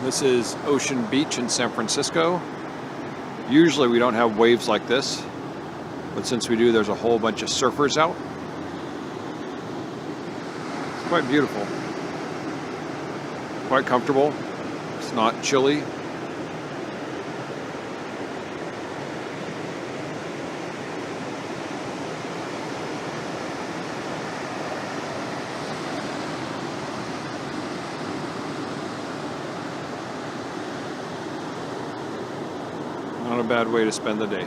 This is Ocean Beach in San Francisco. Usually we don't have waves like this, but since we do, there's a whole bunch of surfers out. It's quite beautiful, quite comfortable. It's not chilly. Not a bad way to spend the day.